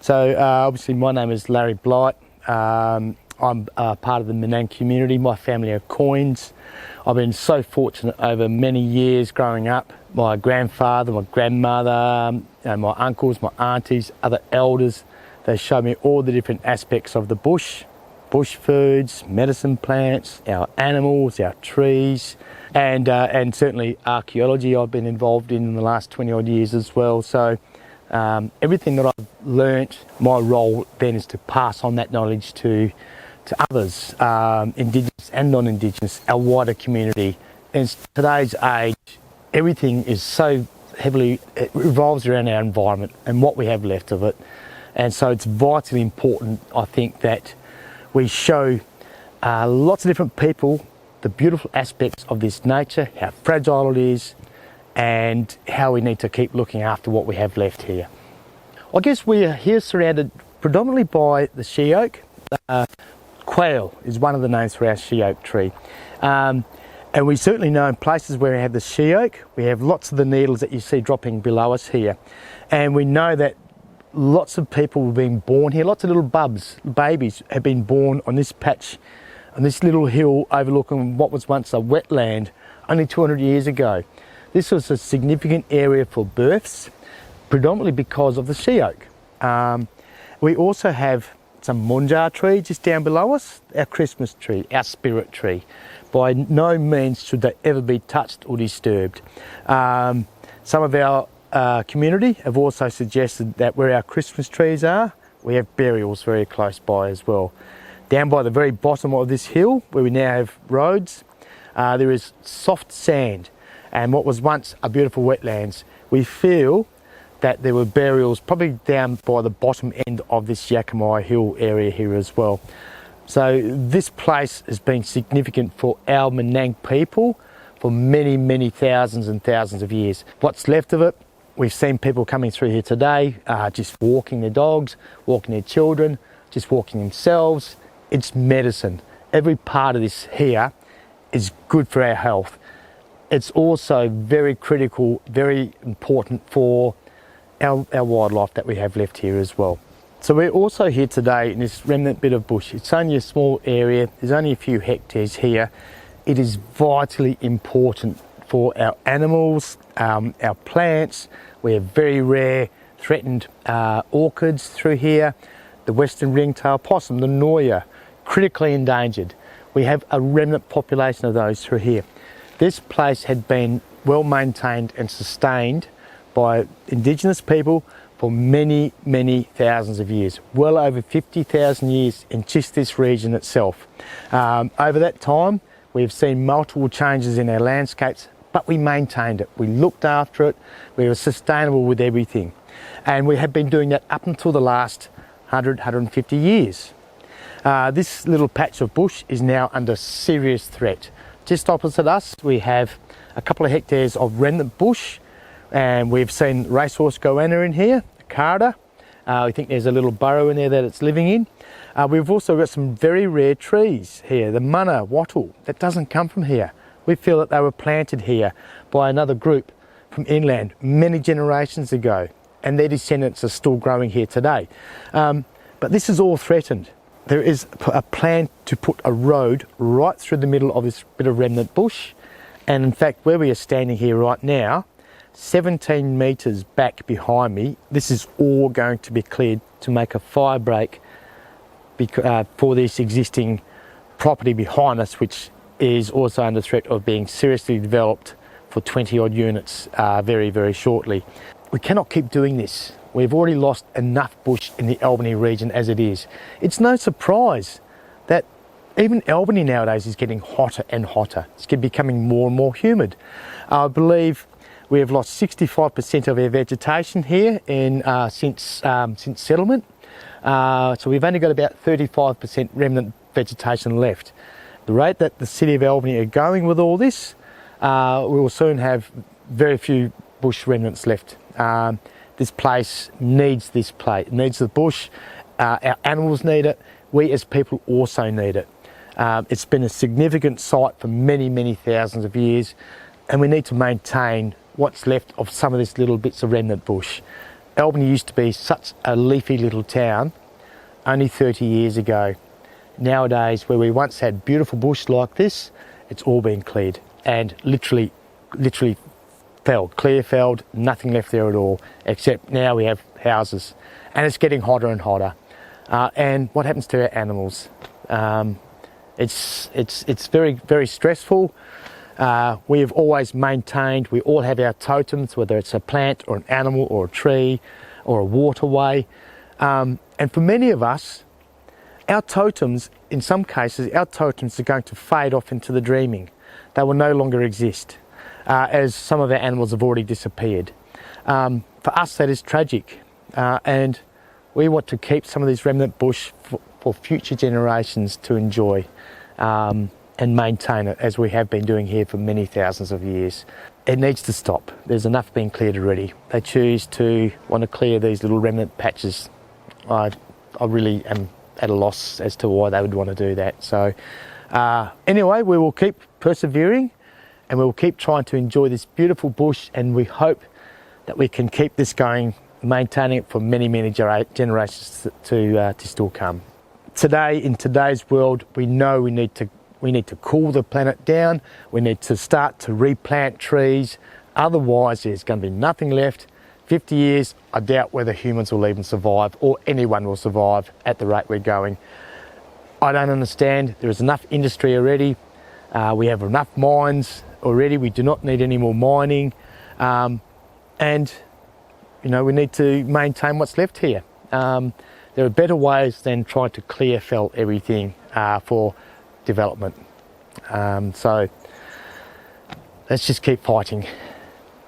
So obviously my name is Larry Blight. I'm part of the Menang community. My family are Coins. I've been so fortunate over many years growing up. My grandfather, my grandmother, my uncles, my aunties, other elders, they showed me all the different aspects of the bush foods, medicine plants, our animals, our trees, and certainly archaeology I've been involved in the last 20 odd years as well. So everything that I've learnt, my role then is to pass on that knowledge to others, Indigenous and non-Indigenous, our wider community. In today's age, everything is so heavily, it revolves around our environment and what we have left of it. And so it's vitally important, I think, that we show lots of different people the beautiful aspects of this nature, how fragile it is, and how we need to keep looking after what we have left here. I guess we are here surrounded predominantly by the she oak. Quail is one of the names for our she oak tree. And we certainly know in places where we have the she oak, we have lots of the needles that you see dropping below us here. And we know that lots of people have been born here, lots of little babies have been born on this patch, on this little hill overlooking what was once a wetland only 200 years ago. This was a significant area for births, predominantly because of the she oak. We also have some munjar tree just down below us, our Christmas tree, our spirit tree. By no means should they ever be touched or disturbed. Some of our community have also suggested that where our Christmas trees are, we have burials very close by as well. Down by the very bottom of this hill, where we now have roads, there is soft sand, and what was once a beautiful wetlands. We feel that there were burials probably down by the bottom end of this Yakamia Hill area here as well. So this place has been significant for our Menang people for many, many thousands and thousands of years. What's left of it, we've seen people coming through here today, just walking their dogs, walking their children, just walking themselves. It's medicine. Every part of this here is good for our health. It's also very critical, very important for our wildlife that we have left here as well. So we're also here today in this remnant bit of bush. It's only a small area, there's only a few hectares here. It is vitally important for our animals, our plants. We have very rare threatened orchids through here. The western ringtail possum, the noya, critically endangered. We have a remnant population of those through here. This place had been well maintained and sustained by Indigenous people for many, many thousands of years, well over 50,000 years in just this region itself. Over that time, we've seen multiple changes in our landscapes, but we maintained it. We looked after it. We were sustainable with everything. And we have been doing that up until the last 100, 150 years. This little patch of bush is now under serious threat. Just opposite us, we have a couple of hectares of remnant bush, and we've seen racehorse goanna in here, carder. We think there's a little burrow in there that it's living in. We've also got some very rare trees here, the munna wattle, that doesn't come from here. We feel that they were planted here by another group from inland many generations ago, and their descendants are still growing here today. But this is all threatened. There is a plan to put a road right through the middle of this bit of remnant bush, and in fact where we are standing here right now, 17 metres back behind me, this is all going to be cleared to make a fire break for this existing property behind us, which is also under threat of being seriously developed for 20 odd units very, very shortly. We cannot keep doing this. We've already lost enough bush in the Albany region as it is. It's no surprise that even Albany nowadays is getting hotter and hotter. It's becoming more and more humid. I believe we have lost 65% of our vegetation here since settlement. So we've only got about 35% remnant vegetation left. The rate that the City of Albany are going with all this, we will soon have very few bush remnants left. This place needs this place. It needs the bush. Our animals need it. We as people also need it. It's been a significant site for many, many thousands of years, and we need to maintain what's left of some of these little bits of remnant bush. Albany used to be such a leafy little town only 30 years ago. Nowadays, where we once had beautiful bush like this, it's all been cleared and literally felled, clear felled, nothing left there at all, except now we have houses, and it's getting hotter and hotter. And what happens to our animals? It's very stressful. We have always maintained, we all have our totems, whether it's a plant or an animal or a tree or a waterway. And for many of us, our totems, in some cases, our totems are going to fade off into the dreaming. They will no longer exist, as some of our animals have already disappeared. For us, that is tragic. And we want to keep some of this remnant bush for future generations to enjoy and maintain it, as we have been doing here for many thousands of years. It needs to stop. There's enough being cleared already. They choose to want to clear these little remnant patches. I really am at a loss as to why they would want to do that. So anyway, we will keep persevering and we will keep trying to enjoy this beautiful bush, and we hope that we can keep this going, maintaining it for many generations to still come. Today, in today's world, we know we need to cool the planet down. We need to start to replant trees. Otherwise, there's going to be nothing left. 50 years, I doubt whether humans will even survive, or anyone will survive at the rate we're going. I don't understand. There is enough industry already. We have enough mines already. We do not need any more mining. And, you know, we need to maintain what's left here. There are better ways than trying to clear fell everything for development. So let's just keep fighting.